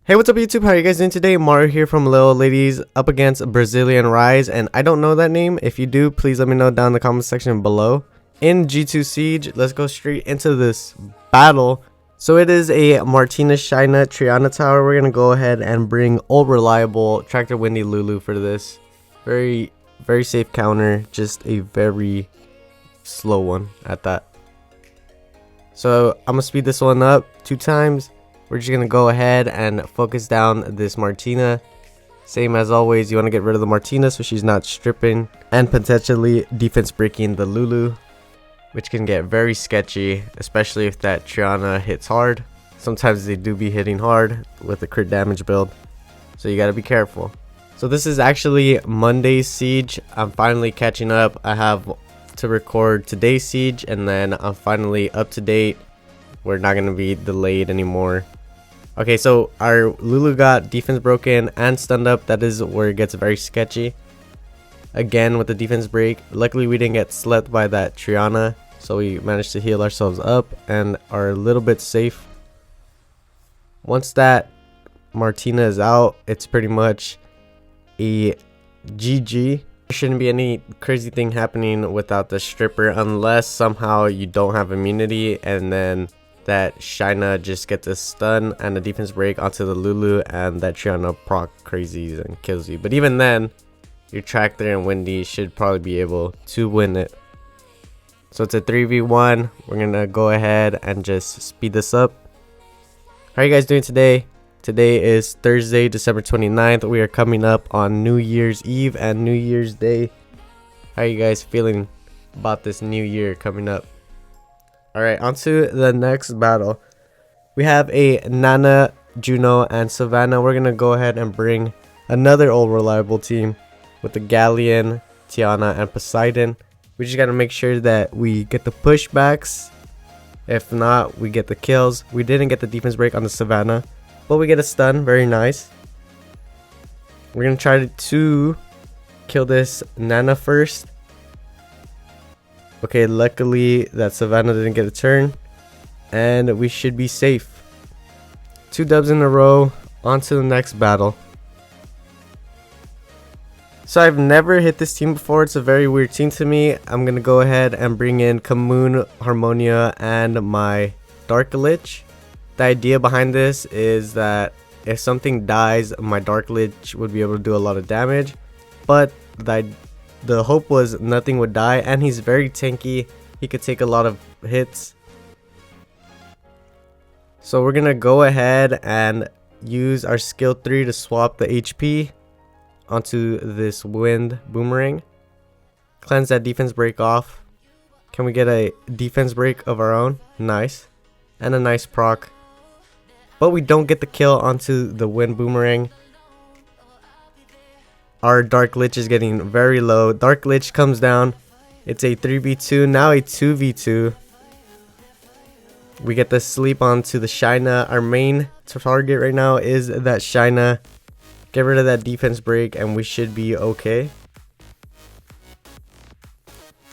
Hey, what's up YouTube? How are you guys doing today? Mario here from Little Ladies up against Brazilian Rise, and I don't know that name. If you do, please let me know down in the comment section below. In G2 Siege, let's go straight into this battle. So it is a Martina Shina Triana tower. We're gonna go ahead and bring old reliable Tractor Windy Lulu for this. Very safe counter, just a very slow one at that. So I'm gonna speed this one up 2 times. We're just gonna go ahead and focus down this Martina. Same as always, you want to get rid of the Martina so she's not stripping and potentially defense breaking the Lulu, which can get very sketchy, especially if that Triana hits hard. Sometimes they do be hitting hard with the crit damage build, so you gotta be careful. So this is actually Monday's Siege. I'm finally catching up. I have to record today's Siege, and then I'm finally up to date. We're not gonna be delayed anymore. Okay, so our Lulu got defense broken and stunned up. That is where it gets very sketchy. Again with the defense break. Luckily we didn't get slept by that Triana, so we managed to heal ourselves up and are a little bit safe. Once that Martina is out, it's pretty much a GG. There shouldn't be any crazy thing happening without the stripper, unless somehow you don't have immunity and then that Shina just gets a stun and a defense break onto the Lulu, and that Triana proc crazies and kills you. But even then, your Tractor and Windy should probably be able to win it. So it's a 3v1. We're gonna go ahead and just speed this up. How are you guys doing today? Today is Thursday, December 29th. We are coming up on New Year's Eve and New Year's Day. How are you guys feeling about this new year coming up? Alright, on to the next battle. We have a Nana, Juno, and Savannah. We're going to go ahead and bring another old reliable team with the Galleon, Tiana, and Poseidon. We just got to make sure that we get the pushbacks. If not, we get the kills. We didn't get the defense break on the Savannah, but we get a stun. Very nice. We're going to try to kill this Nana first. Okay, luckily that Savannah didn't get a turn, and we should be safe. 2 dubs in a row. On to the next battle. So I've never hit this team before. It's a very weird team to me. I'm gonna go ahead and bring in Kamoon, Harmonia, and my Dark Lich. The idea behind this is that if something dies, my Dark Lich would be able to do a lot of damage, but the hope was nothing would die, and he's very tanky. He could take a lot of hits. So we're gonna go ahead and use our skill 3 to swap the HP onto this wind boomerang. Cleanse that defense break off. Can we get a defense break of our own? Nice. And a nice proc. But we don't get the kill onto the wind boomerang. Our Dark Lich is getting very low. Dark Lich comes down. It's a 3v2, now a 2v2. We get the sleep onto the Shina. Our main target right now is that Shina. Get rid of that defense break and we should be okay.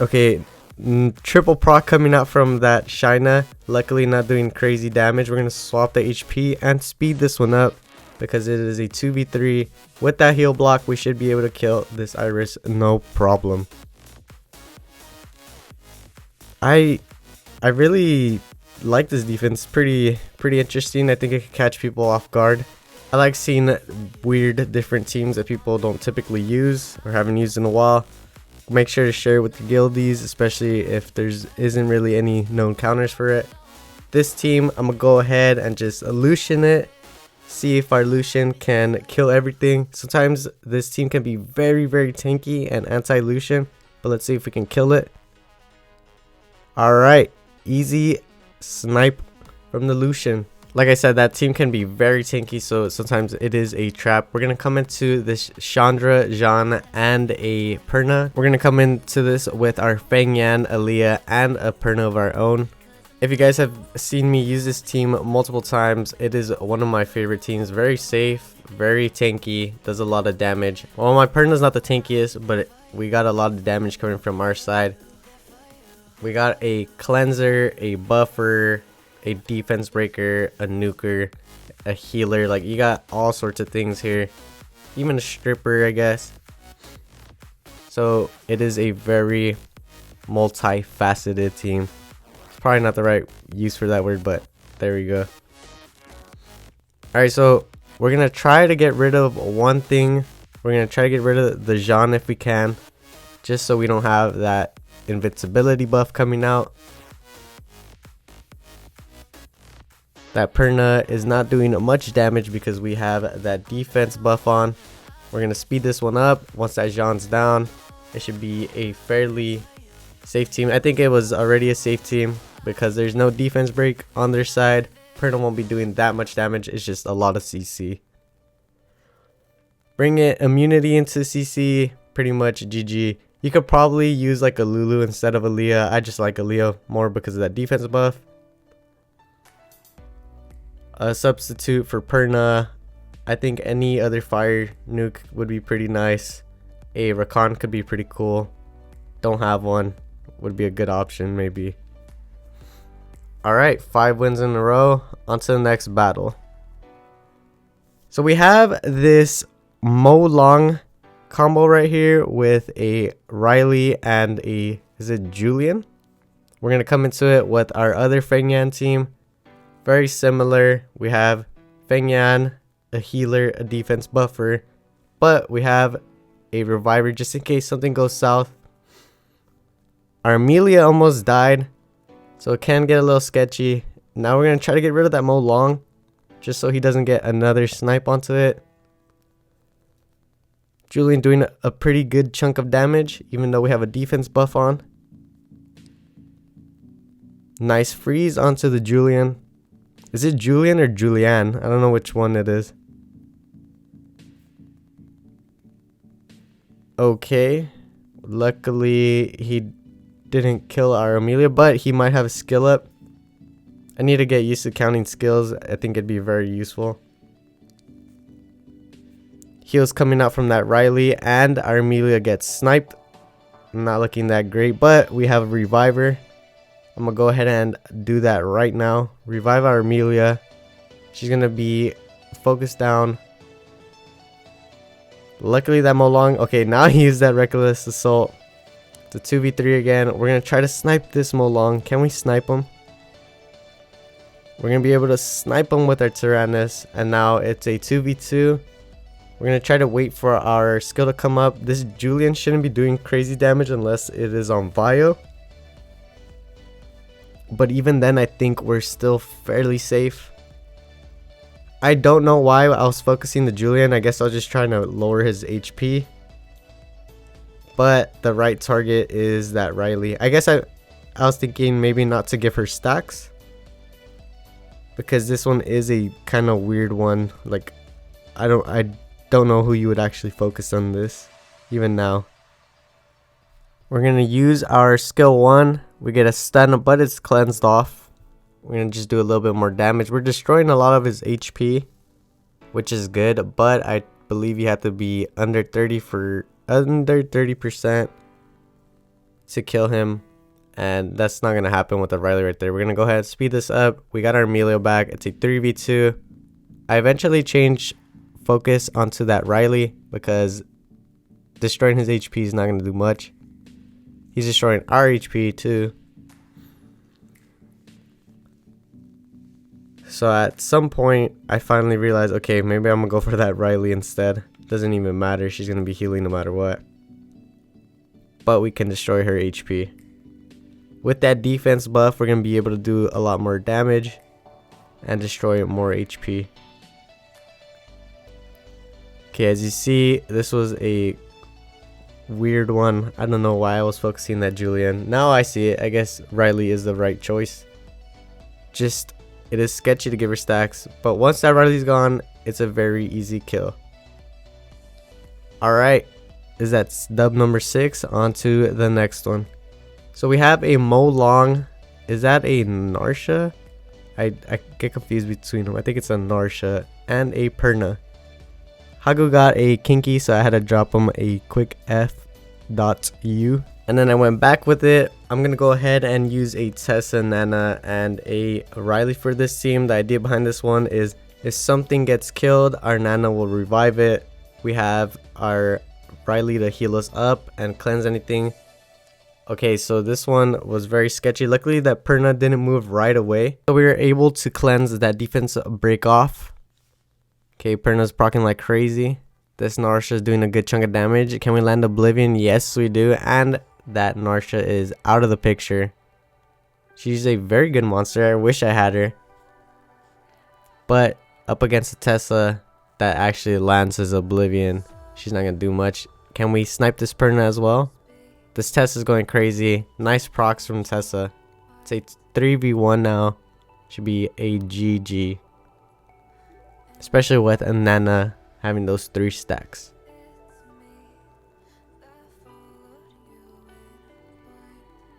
Okay, triple proc coming out from that Shina. Luckily not doing crazy damage. We're going to swap the HP and speed this one up, because it is a 2v3. With that heal block, we should be able to kill this Iris no problem. I really like this defense. Pretty interesting. I think it can catch people off guard. I like seeing weird different teams that people don't typically use or haven't used in a while. Make sure to share it with the guildies, especially if isn't really any known counters for it. This team, I'm gonna go ahead and just Lucian it. See if our Lucian can kill everything. Sometimes this team can be very tanky and anti-Lucian, but let's see if we can kill it. Alright, easy snipe from the Lucian. Like I said, that team can be very tanky, so sometimes it is a trap. We're going to come into this Chandra, Jean, and a Perna. We're going to come into this with our Feng Yan, Aaliyah, and a Perna of our own. If you guys have seen me use this team multiple times, it is one of my favorite teams. Very safe, very tanky, does a lot of damage. Well, my Perna's not the tankiest, but we got a lot of damage coming from our side. We got a cleanser, a buffer, a defense breaker, a nuker, a healer. Like, you got all sorts of things here. Even a stripper, I guess. So it is a very multifaceted team. It's probably not the right use for that word, but there we go. Alright, so we're gonna try to get rid of one thing. We're gonna try to get rid of the Jean if we can, just so we don't have that invincibility buff coming out. That Perna is not doing much damage because we have that defense buff on. We're gonna speed this one up. Once that Jean's down, it should be a fairly safe team. I think it was already a safe team because there's no defense break on their side. Perna won't be doing that much damage. It's just a lot of CC. Bring it immunity into CC. Pretty much GG. You could probably use like a Lulu instead of a Leah. I just like a Leah more because of that defense buff. A substitute for Perna. I think any other fire nuke would be pretty nice. A Rakan could be pretty cool. Don't have one. Would be a good option maybe. Alright, 5 wins in a row. On to the next battle. So we have this Mo Long combo right here with a Riley and a, is it Julian? We're going to come into it with our other Feng Yan team. Very similar. We have Feng Yan, a healer, a defense buffer, but we have a reviver just in case something goes south. Our Amelia almost died, so it can get a little sketchy. Now we're going to try to get rid of that Mo Long just so he doesn't get another snipe onto it. Julian doing a pretty good chunk of damage even though we have a defense buff on. Nice freeze onto the Julian. Is it Julian or Julianne? I don't know which one it is. Okay. Luckily, he didn't kill our Amelia, but he might have a skill up. I need to get used to counting skills. I think it'd be very useful. Heals coming out from that Riley, and our Amelia gets sniped. Not looking that great, but we have a reviver. I'm gonna go ahead and do that right now. Revive our Amelia. She's gonna be focused down. Luckily that Mo Long. Okay, now he used that reckless assault. It's a 2v3 again. We're gonna try to snipe this Mo Long. Can we snipe him? We're gonna be able to snipe him with our Tyrannus. And now it's a 2v2. We're gonna try to wait for our skill to come up. This Julian shouldn't be doing crazy damage unless it is on Vio. But even then, I think we're still fairly safe. I don't know why I was focusing the Julian. I guess I was just trying to lower his HP. But the right target is that Riley. I guess I was thinking maybe not to give her stacks, because this one is a kind of weird one. Like, I don't know who you would actually focus on this, even now. We're going to use our skill 1. We get a stun, but it's cleansed off. We're going to just do a little bit more damage. We're destroying a lot of his HP, which is good, but I believe you have to be under 30% to kill him, and that's not going to happen with the Riley right there. We're going to go ahead and speed this up. We got our Amelia back. It's a 3v2. I eventually changed focus onto that Riley because destroying his HP is not going to do much. He's destroying our HP too. So at some point, I finally realized, okay, maybe I'm going to go for that Riley instead. Doesn't even matter. She's going to be healing no matter what. But we can destroy her HP. With that defense buff, we're going to be able to do a lot more damage and destroy more HP. Okay, as you see, this was a weird one. I don't know why I was focusing that Julian. Now I see it. I guess Riley is the right choice. Just, it is sketchy to give her stacks, but once that Riley's gone, it's a very easy kill. Alright, is that dub number 6? On to the next one. So we have a Mo Long. Is that a Narsha? I get confused between them. I think it's a Narsha and a Perna. Hagu got a Kinky, so I had to drop him a quick F.U. And then I went back with it. I'm going to go ahead and use a Tessa, Nana, and a Riley for this team. The idea behind this one is If something gets killed, our Nana will revive it. We have our Riley to heal us up and cleanse anything. Okay, so this one was very sketchy. Luckily that Perna didn't move right away, so we were able to cleanse that defense break off. Okay, Perna's proccing like crazy. This Narsha is doing a good chunk of damage. Can we land Oblivion? Yes, we do. And that Narsha is out of the picture. She's a very good monster. I wish I had her. But up against the Tessa that actually lands his Oblivion, she's not going to do much. Can we snipe this Perna as well? This Tessa is going crazy. Nice procs from Tessa. It's a 3v1 now. Should be a GG. Especially with a Nana having those 3 stacks.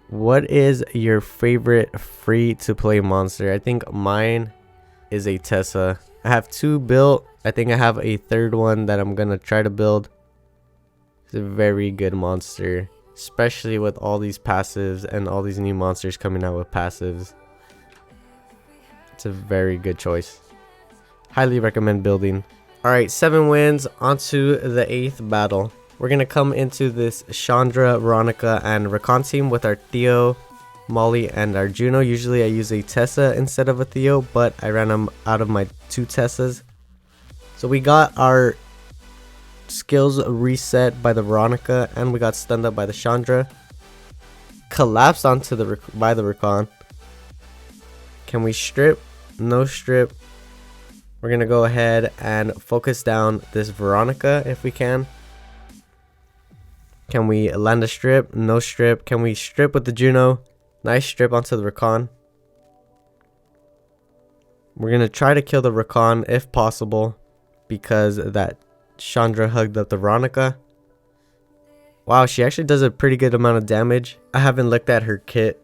What is your favorite free to play monster? I think mine is a Tessa. I have 2 built. I think I have a 3rd one that I'm gonna try to build. It's a very good monster, especially with all these passives and all these new monsters coming out with passives. It's a very good choice. Highly recommend building. Alright, 7 wins, onto the 8th battle. We're gonna come into this Chandra, Veronica, and Rakan team with our Theo, Molly, and our Juno. Usually I use a Tessa instead of a Theo, but I ran out of my 2 Tessas. So we got our skills reset by the Veronica, and we got stunned up by the Chandra. Collapsed onto by the Rakan. Can we strip? No strip. We're gonna go ahead and focus down this Veronica if we can. Can we land a strip? No strip. Can we strip with the Juno? Nice strip onto the Rakan. We're gonna try to kill the Rakan if possible, because that Chandra hugged up the Veronica. Wow, she actually does a pretty good amount of damage. I haven't looked at her kit.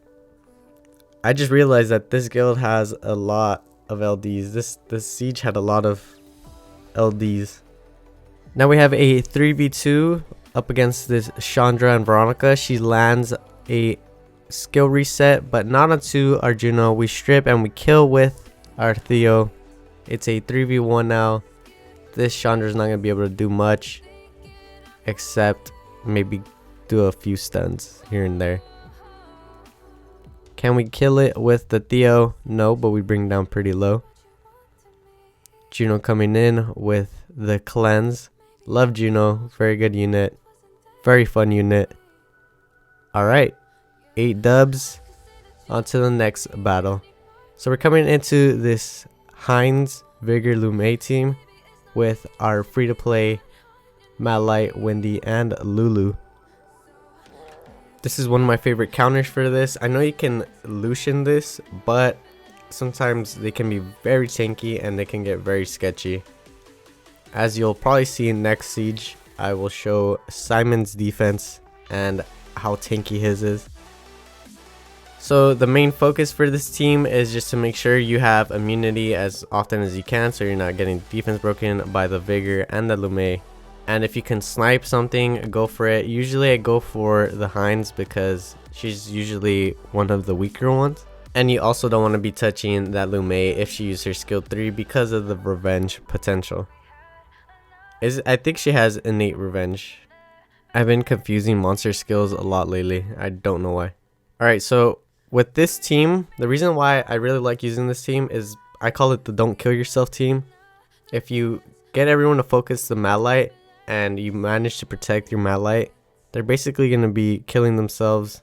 I just realized that this guild has a lot of LDs. This siege had a lot of LDs. Now we have a 3v2 up against this Chandra and Veronica. She lands a skill reset, but not onto our Juno. We strip and we kill with our Theo. It's a 3v1 now. This Chandra is not going to be able to do much except maybe do a few stuns here and there. Can we kill it with the Theo? No, but we bring down pretty low. Juno coming in with the cleanse. Love Juno. Very good unit. Very fun unit. Alright. 8 dubs. On to the next battle. So we're coming into this Heinz Vigor Lume team with our free-to-play Malite, Wendy, and Lulu. This is one of my favorite counters for this. I know you can Lucian this, but sometimes they can be very tanky and they can get very sketchy. As you'll probably see in next siege, I will show Simon's defense and how tanky his is. So the main focus for this team is just to make sure you have immunity as often as you can, so you're not getting defense broken by the Vigor and the Lume. And if you can snipe something, go for it. Usually I go for the Heinz because she's usually one of the weaker ones. And you also don't want to be touching that Lume if she uses her skill 3 because of the revenge potential. I think she has innate revenge. I've been confusing monster skills a lot lately. I don't know why. Alright, so with this team, the reason why I really like using this team is I call it the don't kill yourself team. If you get everyone to focus the Malite and you manage to protect your Malite, they're basically going to be killing themselves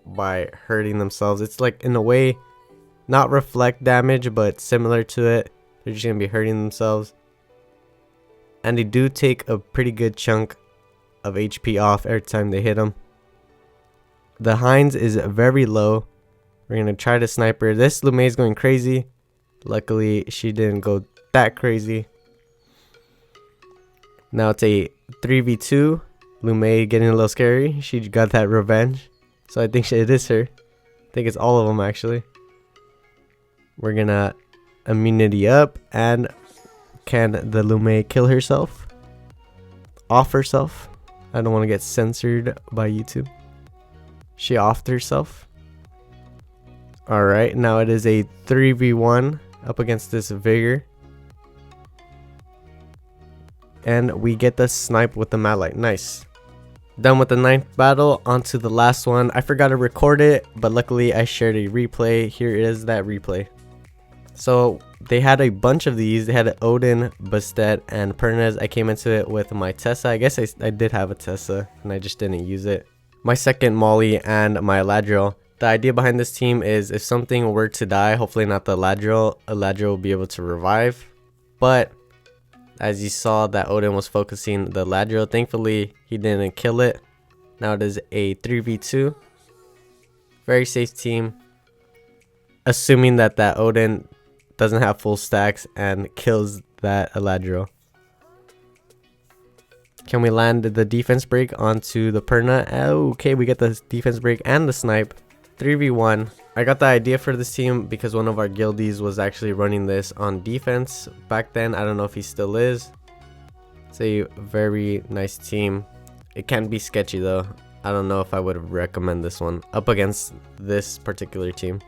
by hurting themselves. It's like, in a way, not reflect damage, but similar to it. They're just going to be hurting themselves. And they do take a pretty good chunk of HP off every time they hit them. The Heinz is very low. We're going to try to snipe her. This Lume is going crazy. Luckily, she didn't go that crazy. Now it's a 3v2. Lume getting a little scary. She got that revenge. So I think it is her. I think it's all of them actually. We're gonna immunity up. And can the Lume kill herself? Off herself? I don't want to get censored by YouTube. She offed herself. Alright, now it is a 3v1 up against this Vigor. and we get the snipe with the Malite. Nice. Done with the 9th battle, on to the last one. I forgot to record it, but luckily I shared a replay. Here is that replay. So they had a bunch of these. They had an Odin, Bastet, and Pernez. I came into it with my Tessa. I guess I did have a Tessa, and I just didn't use it. My second Molly and my Eladriel. The idea behind this team is if something were to die, hopefully not the Eladriel will be able to revive. But as you saw, that Odin was focusing the Eladriel. Thankfully, he didn't kill it. Now it is a 3v2. Very safe team. Assuming that Odin doesn't have full stacks and kills that Eladriel. Can we land the defense break onto the Perna? Okay, we get the defense break and the snipe. 3v1. I got the idea for this team because one of our guildies was actually running this on defense back then. I don't know if he still is. It's a very nice team. It can be sketchy though. I don't know if I would recommend this one up against this particular team.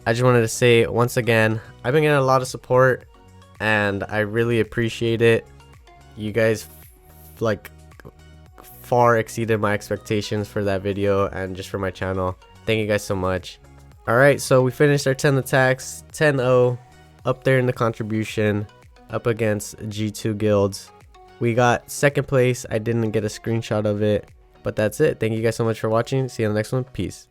I just wanted to say once again, I've been getting a lot of support and I really appreciate it. You guys like far exceeded my expectations for that video and just for my channel. Thank you guys so much. Alright, so we finished our 10 attacks, 10-0, up there in the contribution, up against G2 guilds. We got second place. I didn't get a screenshot of it, but that's it. Thank you guys so much for watching. See you on the next one. Peace.